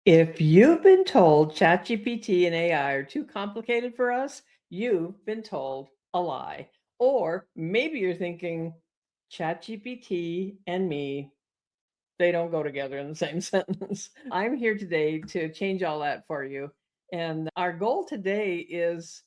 If you've been told ChatGPT and AI are too complicated for us, you've been told a lie. Or maybe you're thinking ChatGPT and me, they don't go together in the same sentence. I'm here today to change all that for you. And our goal today is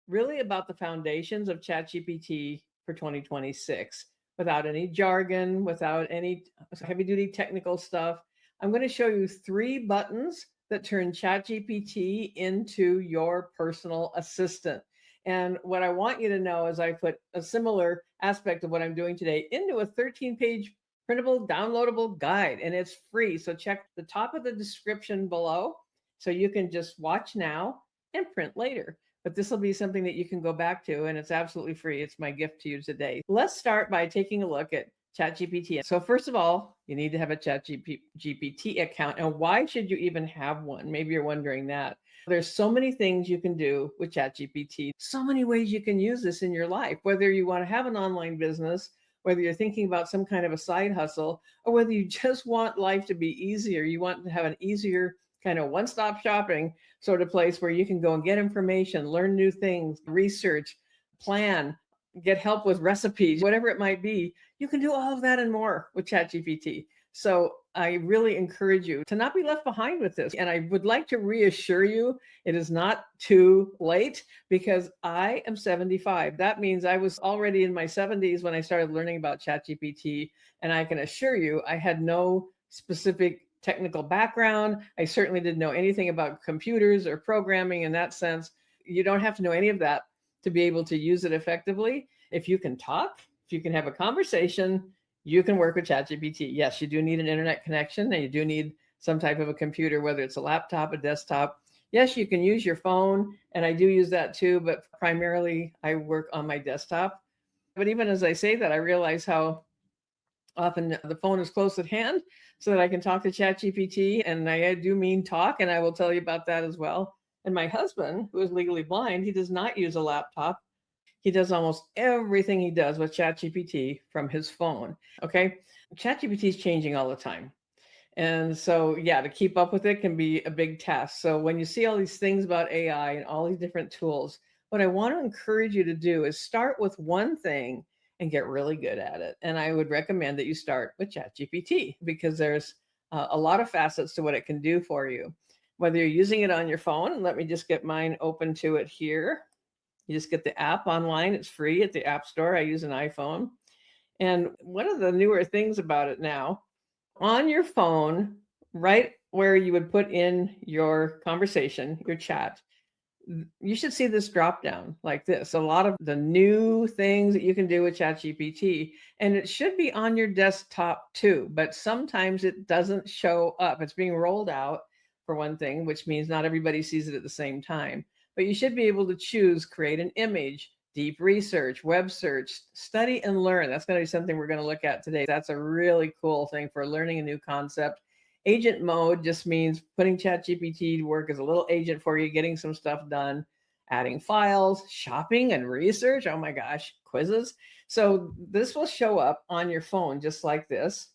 really about the foundations of ChatGPT for 2026 without any jargon, without any heavy duty technical stuff. I'm going to show you 3 buttons that turn ChatGPT into your personal assistant. And what I want you to know is I put a similar aspect of what I'm doing today into a 13-page printable, downloadable guide, and it's free. So check the top of the description below so you can just watch now and print later. But this will be something that you can go back to, and it's absolutely free. It's my gift to you today. Let's start by taking a look at ChatGPT. So first of all, you need to have a ChatGPT account. And why should you even have one? Maybe you're wondering that. There's so many things you can do with ChatGPT, so many ways you can use this in your life, whether you want to have an online business, whether you're thinking about some kind of a side hustle, or whether you just want life to be easier, you want to have an easier kind of one-stop shopping sort of place where you can go and get information, learn new things, research, plan, get help with recipes, whatever it might be. You can do all of that and more with ChatGPT. So I really encourage you to not be left behind with this. And I would like to reassure you, it is not too late because I am 75. That means I was already in my 70s when I started learning about ChatGPT. And I can assure you, I had no specific technical background. I certainly didn't know anything about computers or programming in that sense. You don't have to know any of that to be able to use it effectively. If you can talk, if you can have a conversation, you can work with ChatGPT. Yes, you do need an internet connection and you do need some type of a computer, whether it's a laptop, a desktop. Yes, you can use your phone, and I do use that too, but primarily I work on my desktop. But even as I say that, I realize how often the phone is close at hand so that I can talk to ChatGPT, and I do mean talk, and I will tell you about that as well. And my husband, who is legally blind, he does not use a laptop. He does almost everything he does with ChatGPT from his phone. Okay. ChatGPT is changing all the time. And so, yeah, to keep up with it can be a big task. So, when you see all these things about AI and all these different tools, what I want to encourage you to do is start with one thing and get really good at it. And I would recommend that you start with ChatGPT because there's a lot of facets to what it can do for you. Whether you're using it on your phone, let me just get mine open to it here. You just get the app online. It's free at the App Store. I use an iPhone. And one of the newer things about it now, on your phone, right where you would put in your conversation, your chat, you should see this drop down like this. A lot of the new things that you can do with ChatGPT, and it should be on your desktop too, but sometimes it doesn't show up. It's being rolled out for one thing, which means not everybody sees it at the same time. But you should be able to choose create an image, deep research, web search, study and learn. That's going to be something we're going to look at today. That's a really cool thing for learning a new concept. Agent mode just means putting ChatGPT to work as a little agent for you, getting some stuff done, adding files, shopping and research. Oh my gosh, quizzes. So this will show up on your phone just like this,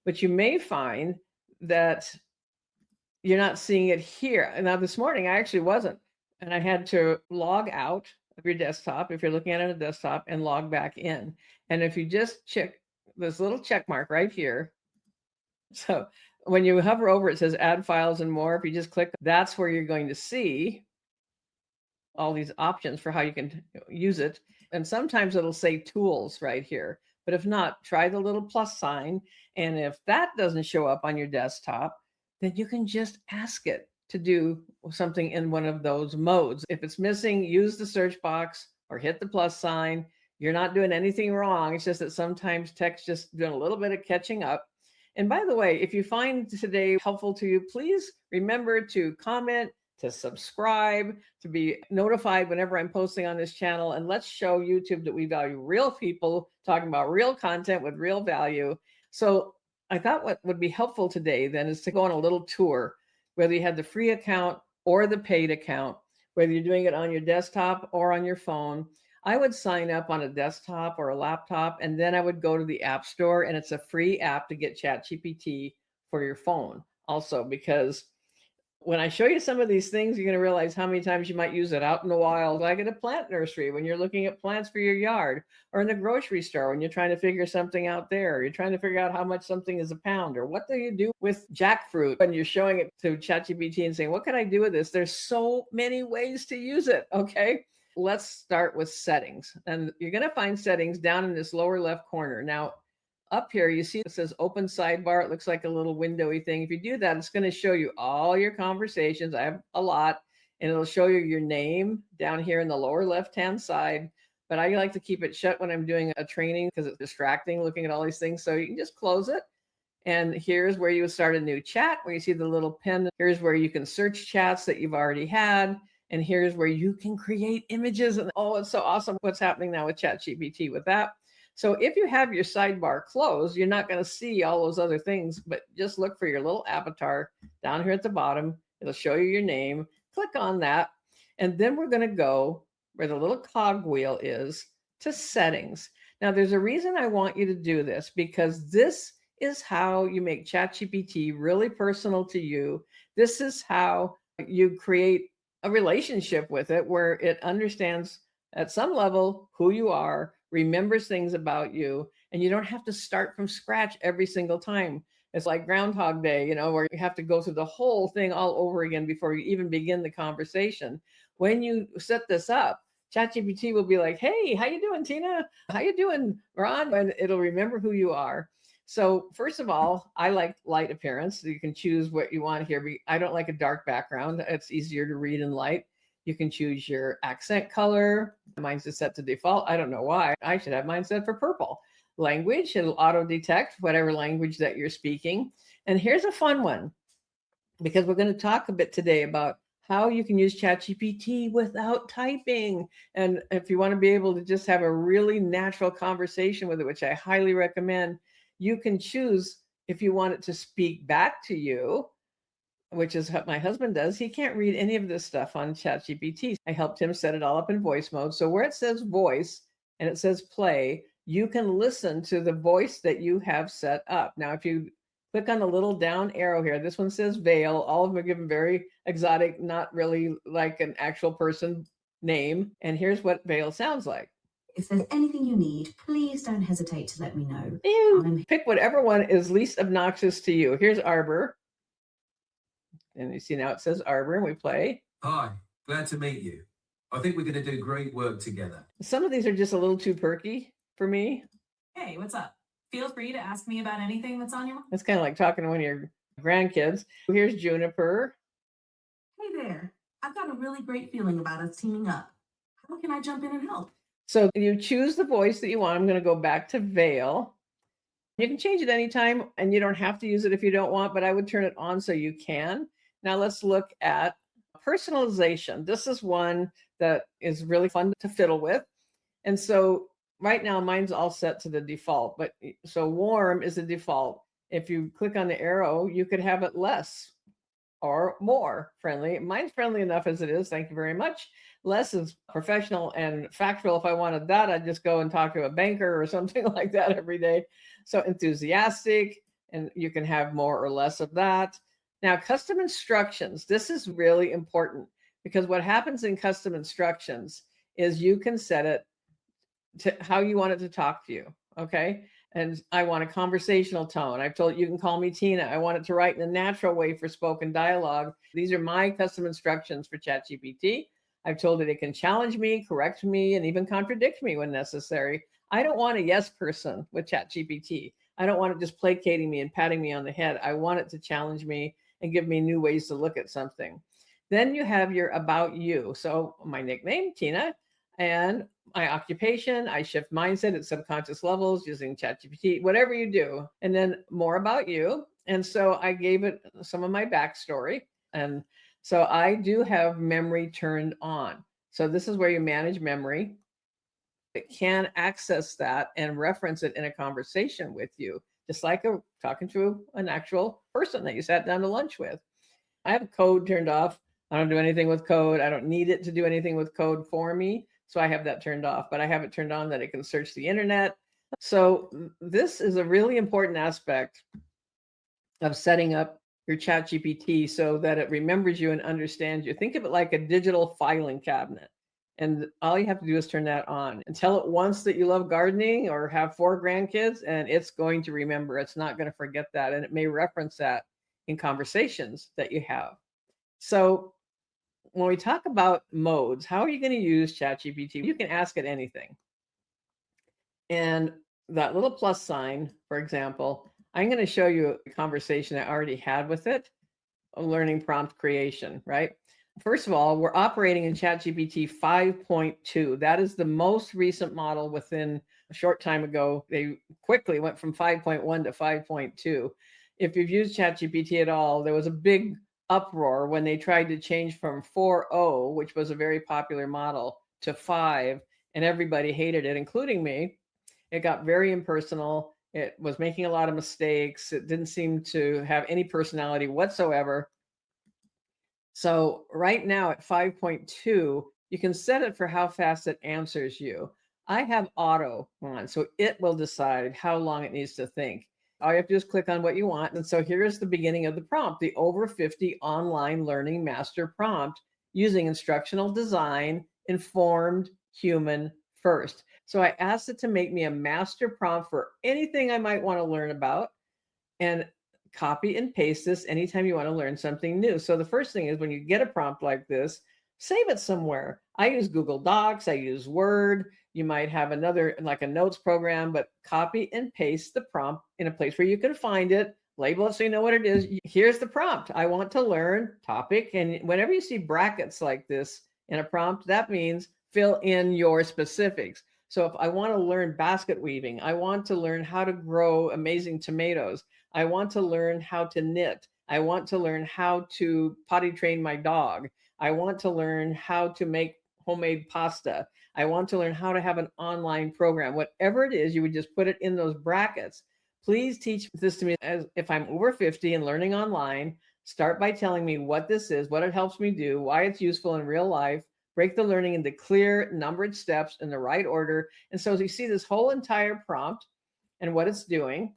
but you may find that you're not seeing it here. And now this morning, I actually wasn't. And I had to log out of your desktop if you're looking at it on a desktop and log back in. And if you just check this little check mark right here, so when you hover over, it says add files and more. If you just click, that's where you're going to see all these options for how you can use it. And sometimes it'll say tools right here. But if not, try the little plus sign. And if that doesn't show up on your desktop, then you can just ask it to do something in one of those modes. If it's missing, use the search box or hit the plus sign. You're not doing anything wrong. It's just that sometimes tech's just doing a little bit of catching up. And by the way, if you find today helpful to you, please remember to comment, to subscribe, to be notified whenever I'm posting on this channel. And let's show YouTube that we value real people talking about real content with real value. So I thought what would be helpful today then is to go on a little tour, whether you have the free account or the paid account, whether you're doing it on your desktop or on your phone. I would sign up on a desktop or a laptop, and then I would go to the App Store, and it's a free app to get ChatGPT for your phone also, because when I show you some of these things, you're going to realize how many times you might use it out in the wild, like at a plant nursery when you're looking at plants for your yard, or in the grocery store when you're trying to figure something out there. You're trying to figure out how much something is a pound, or what do you do with jackfruit when you're showing it to ChatGPT and saying, what can I do with this? There's so many ways to use it. Okay. Let's start with settings. And you're going to find settings down in this lower left corner. Now, up here, you see it says open sidebar. It looks like a little windowy thing. If you do that, it's going to show you all your conversations. I have a lot, and it'll show you your name down here in the lower left-hand side. But I like to keep it shut when I'm doing a training because it's distracting looking at all these things. So you can just close it. And here's where you would start a new chat, where you see the little pen. Here's where you can search chats that you've already had. And here's where you can create images. And oh, it's so awesome what's happening now with ChatGPT with that. So if you have your sidebar closed, you're not going to see all those other things, but just look for your little avatar down here at the bottom. It'll show you your name. Click on that. And then we're going to go where the little cog wheel is to settings. Now, there's a reason I want you to do this, because this is how you make ChatGPT really personal to you. This is how you create a relationship with it where it understands at some level who you are, remembers things about you, and you don't have to start from scratch every single time. It's like Groundhog Day, where you have to go through the whole thing all over again before you even begin the conversation. When you set this up, ChatGPT will be like, hey, how you doing, Tina? How you doing, Ron? And it'll remember who you are. So first of all, I like light appearance. So you can choose what you want here. I don't like a dark background. It's easier to read in light. You can choose your accent color. Mine's just set to default. I don't know why. I should have mine set for purple. Language, it'll auto detect whatever language that you're speaking. And here's a fun one, because we're going to talk a bit today about how you can use ChatGPT without typing. And if you want to be able to just have a really natural conversation with it, which I highly recommend, you can choose if you want it to speak back to you, which is what my husband does. He can't read any of this stuff on ChatGPT. I helped him set it all up in voice mode. So where it says voice and it says play, you can listen to the voice that you have set up. Now, if you click on the little down arrow here, this one says Vale. All of them are given very exotic, not really like an actual person name. And here's what Vale sounds like. If there's anything you need, please don't hesitate to let me know. Pick whatever one is least obnoxious to you. Here's Arbor. And you see now it says Arbor, and we play. Hi, glad to meet you. I think we're going to do great work together. Some of these are just a little too perky for me. Hey, what's up? Feel free to ask me about anything that's on your mind. It's kind of like talking to one of your grandkids. Here's Juniper. Hey there. I've got a really great feeling about us teaming up. How can I jump in and help? So you choose the voice that you want. I'm going to go back to Vale. You can change it anytime, and you don't have to use it if you don't want, but I would turn it on so you can. Now let's look at personalization. This is one that is really fun to fiddle with. And so right now mine's all set to the default, but so warm is the default. If you click on the arrow, you could have it less or more friendly. Mine's friendly enough as it is. Thank you very much. Less is professional and factual. If I wanted that, I'd just go and talk to a banker or something like that every day. So enthusiastic, and you can have more or less of that. Now, custom instructions. This is really important, because what happens in custom instructions is you can set it to how you want it to talk to you. Okay. And I want a conversational tone. I've told you can call me Tina. I want it to write in a natural way for spoken dialogue. These are my custom instructions for ChatGPT. I've told it can challenge me, correct me, and even contradict me when necessary. I don't want a yes person with ChatGPT. I don't want it just placating me and patting me on the head. I want it to challenge me and give me new ways to look at something. Then you have your about you. So my nickname, Tina, and my occupation. I shift mindset at subconscious levels using ChatGPT, whatever you do. And then more about you. And so I gave it some of my backstory. And so I do have memory turned on. So this is where you manage memory. It can access that and reference it in a conversation with you, just like talking to an actual person that you sat down to lunch with. I have code turned off. I don't do anything with code. I don't need it to do anything with code for me. So I have that turned off, but I have it turned on that it can search the internet. So this is a really important aspect of setting up your ChatGPT so that it remembers you and understands you. Think of it like a digital filing cabinet. And all you have to do is turn that on and tell it once that you love gardening or have 4 grandkids, and it's going to remember. It's not going to forget that. And it may reference that in conversations that you have. So when we talk about modes, how are you going to use ChatGPT? You can ask it anything. And that little plus sign, for example, I'm going to show you a conversation I already had with it, a learning prompt creation, right? First of all, we're operating in ChatGPT 5.2. That is the most recent model within a short time ago. They quickly went from 5.1 to 5.2. If you've used ChatGPT at all, there was a big uproar when they tried to change from 4.0, which was a very popular model, to 5, and everybody hated it, including me. It got very impersonal. It was making a lot of mistakes. It didn't seem to have any personality whatsoever. So right now at 5.2, you can set it for how fast it answers you. I have auto on, so it will decide how long it needs to think. All you have to do is click on what you want. And so here's the beginning of the prompt, the over 50 online learning master prompt using instructional design, informed human first. So I asked it to make me a master prompt for anything I might want to learn about, and copy and paste this anytime you want to learn something new. So the first thing is when you get a prompt like this, save it somewhere. I use Google Docs, I use Word. You might have another, like a notes program, but copy and paste the prompt in a place where you can find it, label it so you know what it is. Here's the prompt. I want to learn topic. And whenever you see brackets like this in a prompt, that means fill in your specifics. So if I want to learn basket weaving, I want to learn how to grow amazing tomatoes, I want to learn how to knit, I want to learn how to potty train my dog, I want to learn how to make homemade pasta, I want to learn how to have an online program. Whatever it is, you would just put it in those brackets. Please teach this to me as if I'm over 50 and learning online. Start by telling me what this is, what it helps me do, why it's useful in real life. Break the learning into clear, numbered steps in the right order. And so as you see this whole entire prompt and what it's doing,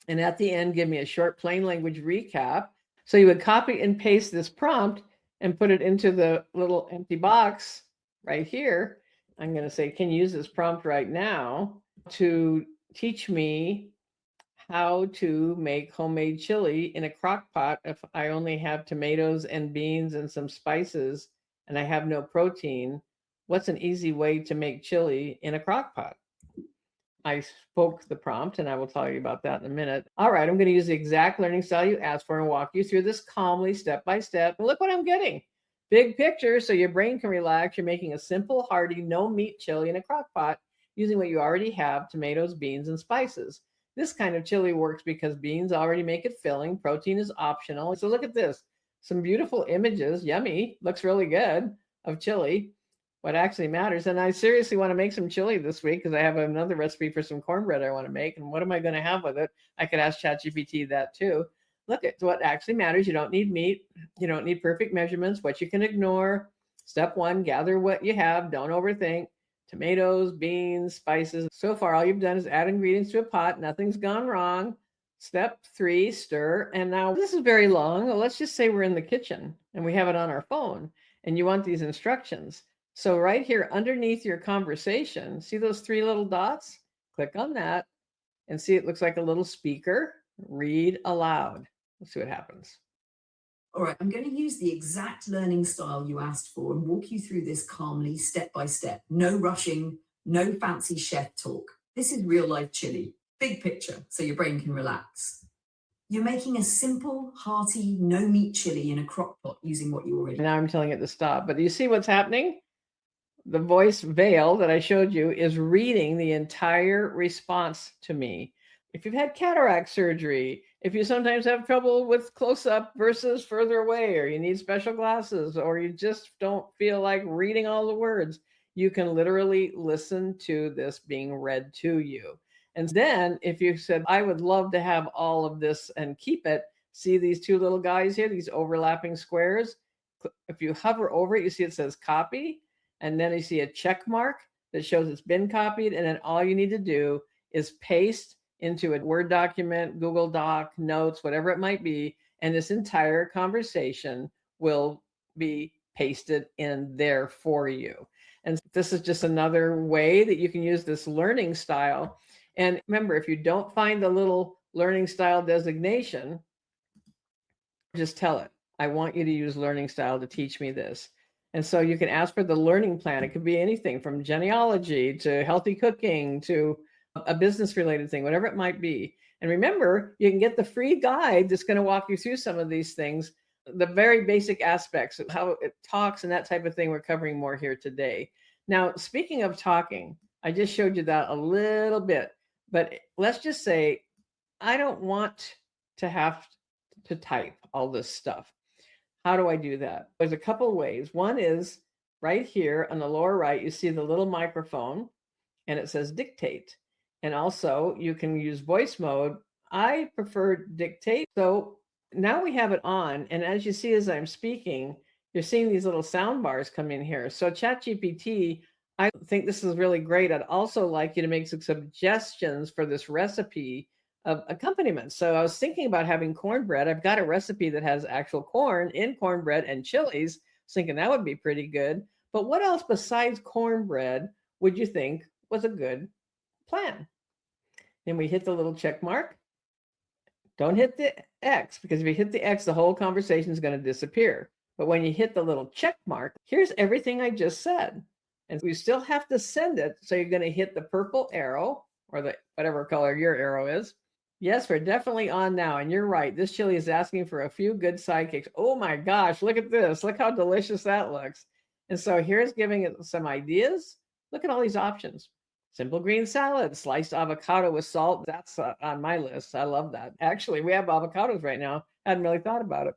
and at the end, give me a short plain language recap. So you would copy and paste this prompt and put it into the little empty box right here. I'm going to say, can you use this prompt right now to teach me how to make homemade chili in a crock pot if I only have tomatoes and beans and some spices and I have no protein? What's an easy way to make chili in a crock pot? I spoke the prompt, and I will tell you about that in a minute. All right, I'm going to use the exact learning style you asked for and walk you through this calmly, step by step. And look what I'm getting. Big picture, so your brain can relax. You're making a simple, hearty, no meat chili in a crock pot using what you already have, tomatoes, beans, and spices. This kind of chili works because beans already make it filling. Protein is optional. So look at this. Some beautiful images. Yummy. Looks really good of chili. What actually matters. And I seriously want to make some chili this week because I have another recipe for some cornbread I want to make. And what am I going to have with it? I could ask ChatGPT that too. Look at what actually matters. You don't need meat. You don't need perfect measurements. What you can ignore. Step 1, gather what you have. Don't overthink. Tomatoes, beans, spices. So far, all you've done is add ingredients to a pot. Nothing's gone wrong. Step 3, stir. And now this is very long. Well, let's just say we're in the kitchen and we have it on our phone and you want these instructions. So right here underneath your conversation, see those 3 little dots? Click on that and see it looks like a little speaker. Read aloud. Let's see what happens. All right, I'm going to use the exact learning style you asked for and walk you through this calmly, step by step. No rushing, no fancy chef talk. This is real life chili. Big picture, so your brain can relax. You're making a simple, hearty, no meat chili in a crock pot using what you already have. Now I'm telling it to stop, but do you see what's happening? The voice veil that I showed you is reading the entire response to me. If you've had cataract surgery, if you sometimes have trouble with close-up versus further away, or you need special glasses, or you just don't feel like reading all the words, you can literally listen to this being read to you. And then if you said, I would love to have all of this and keep it, see these 2 little guys here, these overlapping squares? If you hover over it, you see it says copy. And then you see a check mark that shows it's been copied. And then all you need to do is paste into a Word document, Google Doc, notes, whatever it might be. and this entire conversation will be pasted in there for you. And this is just another way that you can use this learning style. And remember, if you don't find the little learning style designation, just tell it, I want you to use learning style to teach me this. And so you can ask for the learning plan. It could be anything from genealogy to healthy cooking to a business related thing, whatever it might be. And remember, you can get the free guide that's going to walk you through some of these things, the very basic aspects of how it talks and that type of thing. We're covering more here today. Now, speaking of talking, I just showed you that a little bit, but let's just say I don't want to have to type all this stuff. How do I do that? There's a couple ways. One is right here on the lower right, you see the little microphone and it says dictate. And also you can use voice mode. I prefer dictate. So now we have it on. And as you see, as I'm speaking, you're seeing these little sound bars come in here. So ChatGPT, I think this is really great. I'd also like you to make some suggestions for this recipe of accompaniments. So I was thinking about having cornbread. I've got a recipe that has actual corn in cornbread and chilies. I was thinking that would be pretty good. But what else besides cornbread would you think was a good plan? Then we hit the little check mark. Don't hit the X, because if you hit the X, the whole conversation is going to disappear. But when you hit the little check mark, here's everything I just said. And we still have to send it. So you're going to hit the purple arrow, or the whatever color your arrow is. Yes, we're definitely on now. And you're right. This chili is asking for a few good sidekicks. Oh my gosh, look at this. Look how delicious that looks. And so here's giving it some ideas. Look at all these options. Simple green salad, sliced avocado with salt. That's on my list. I love that. Actually, we have avocados right now. I hadn't really thought about it.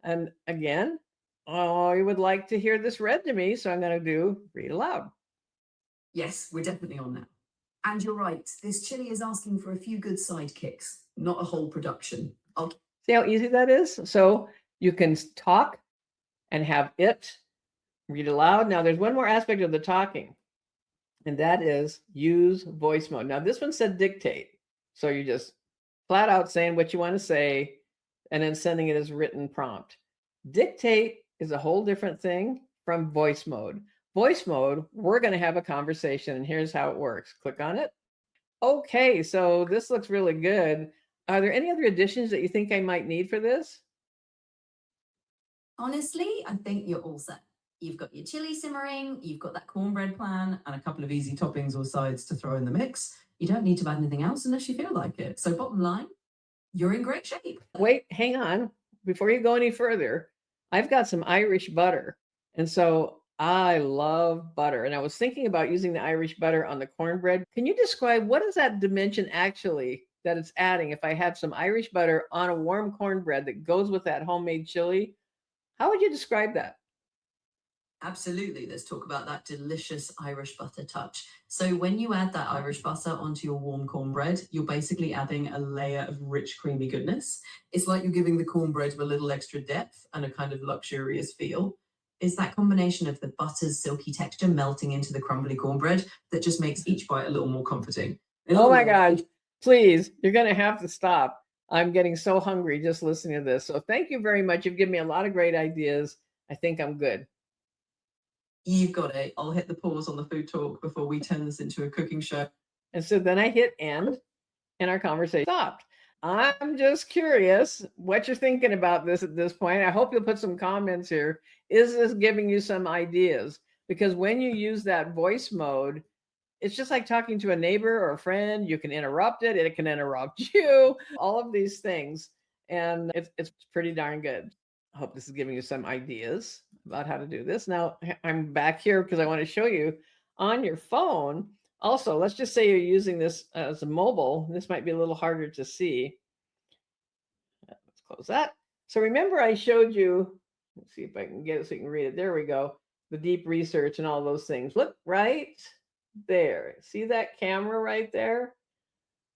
And again, oh, you would like to hear this read to me. So I'm going to do read aloud. Yes, we're definitely on now. And you're right, this chili is asking for a few good sidekicks, not a whole production. See how easy that is? So you can talk and have it read aloud. Now there's one more aspect of the talking, and that is use voice mode. Now this one said dictate. So you're just flat out saying what you want to say and then sending it as written prompt. Dictate is a whole different thing from voice mode. Voice mode, we're going to have a conversation, and here's how it works. Click on it. Okay, so this looks really good. Are there any other additions that you think I might need for this? Honestly, I think you're all set. You've got your chili simmering, you've got that cornbread plan, And a couple of easy toppings or sides to throw in the mix. You don't need to add anything else unless you feel like it. So bottom line, you're in great shape. Wait, hang on. Before you go any further, I've got some Irish butter. And so I love butter. And I was thinking about using the Irish butter on the cornbread. Can you describe what is that dimension actually that it's adding if I have some Irish butter on a warm cornbread that goes with that homemade chili? How would you describe that? Absolutely. Let's talk about that delicious Irish butter touch. So when you add that Irish butter onto your warm cornbread, you're basically adding a layer of rich, creamy goodness. It's like you're giving the cornbread a little extra depth and a kind of luxurious feel. It's that combination of the butter's silky texture melting into the crumbly cornbread that just makes each bite a little more comforting. Oh my gosh, please, you're going to have to stop. I'm getting so hungry just listening to this. So thank you very much. You've given me a lot of great ideas. I think I'm good. You've got it. I'll hit the pause on the food talk before we turn this into a cooking show. And so then I hit end and our conversation stopped. I'm just curious what you're thinking about this at this point. I hope you'll put some comments here. Is this giving you some ideas? Because when you use that voice mode, it's just like talking to a neighbor or a friend. You can interrupt it. It can interrupt you, all of these things. And it's pretty darn good. I hope this is giving you some ideas about how to do this. Now I'm back here because I want to show you on your phone. Also, let's just say you're using this as a mobile. This might be a little harder to see. Let's close that. So remember I showed you, let's see if I can get it so you can read it. There we go. The deep research and all those things. Look right there. See that camera right there?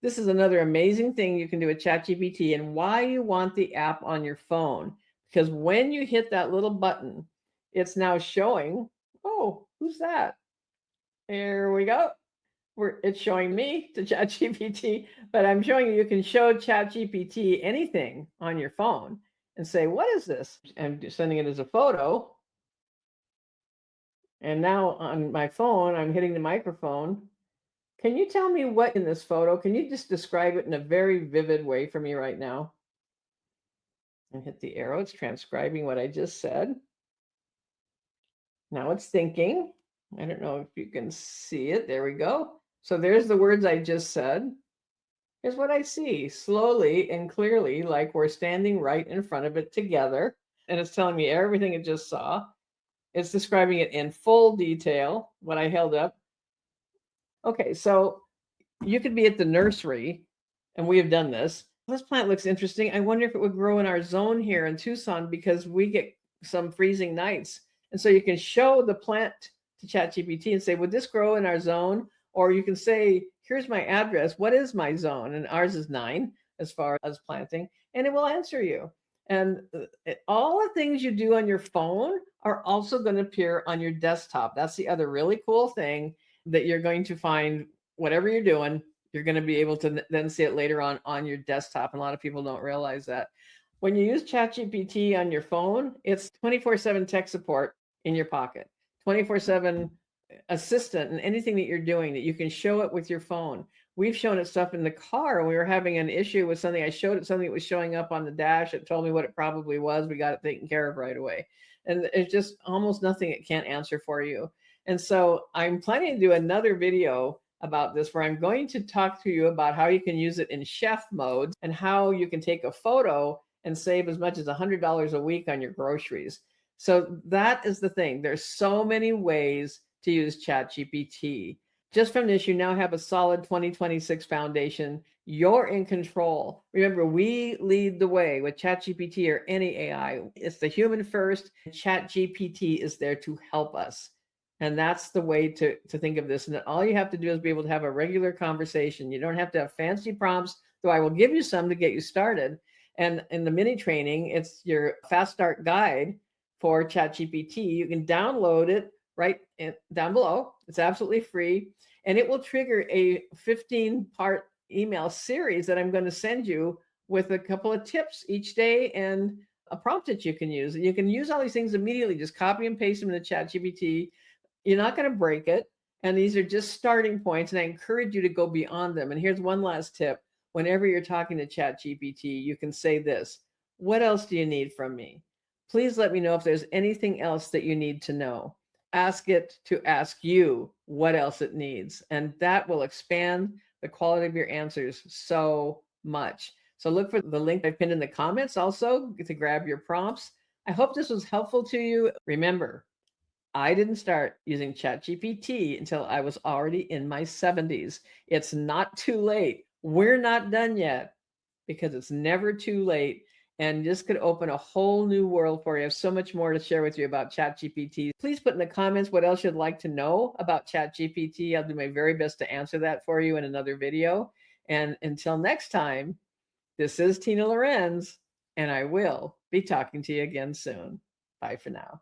This is another amazing thing you can do with ChatGPT, and why you want the app on your phone. Because when you hit that little button, it's now showing, oh, who's that? There we go. It's showing me to ChatGPT, but I'm showing you can show ChatGPT anything on your phone. and say, what is this? I'm sending it as a photo. And now on my phone, I'm hitting the microphone. Can you tell me what in this photo? Can you just describe it in a very vivid way for me right now? And hit the arrow. It's transcribing what I just said. Now it's thinking. I don't know if you can see it. There we go. So there's the words I just said. Here's what I see, slowly and clearly, like we're standing right in front of it together. And it's telling me everything it just saw. It's describing it in full detail, what I held up. Okay, so you could be at the nursery, and we have done this. This plant looks interesting. I wonder if it would grow in our zone here in Tucson because we get some freezing nights. And so you can show the plant to ChatGPT and say, would this grow in our zone? Or you can say, here's my address. What is my zone? And ours is 9 as far as planting, and it will answer you. And all the things you do on your phone are also going to appear on your desktop. That's the other really cool thing, that you're going to find whatever you're doing, you're going to be able to then see it later on your desktop. And a lot of people don't realize that. When you use ChatGPT on your phone, it's 24/7 tech support in your pocket, 24/7 assistant, and anything that you're doing that you can show it with your phone. We've shown it stuff in the car, and we were having an issue with something. I showed it something that was showing up on the dash. It told me what it probably was. We got it taken care of right away. And it's just almost nothing it can't answer for you. And so I'm planning to do another video about this where I'm going to talk to you about how you can use it in chef mode and how you can take a photo and save as much as $100 a week on your groceries. So that is the thing. There's so many ways to use ChatGPT. Just from this, you now have a solid 2026 foundation. You're in control. Remember, we lead the way with ChatGPT or any AI. It's the human first. ChatGPT is there to help us. And that's the way to think of this. And all you have to do is be able to have a regular conversation. You don't have to have fancy prompts, though I will give you some to get you started. And in the mini training, it's your fast start guide for ChatGPT. You can download it right down below. It's absolutely free. And it will trigger a 15-part email series that I'm going to send you with a couple of tips each day and a prompt that you can use. You can use all these things immediately. Just copy and paste them into ChatGPT. You're not going to break it. And these are just starting points. And I encourage you to go beyond them. And here's one last tip. Whenever you're talking to ChatGPT, you can say this: what else do you need from me? Please let me know if there's anything else that you need to know. Ask it to ask you what else it needs. And that will expand the quality of your answers so much. So look for the link I've pinned in the comments also to grab your prompts. I hope this was helpful to you. Remember, I didn't start using ChatGPT until I was already in my 70s. It's not too late. We're not done yet, because it's never too late. And this could open a whole new world for you. I have so much more to share with you about ChatGPT. Please put in the comments what else you'd like to know about ChatGPT. I'll do my very best to answer that for you in another video. And until next time, this is Tina Lorenz, and I will be talking to you again soon. Bye for now.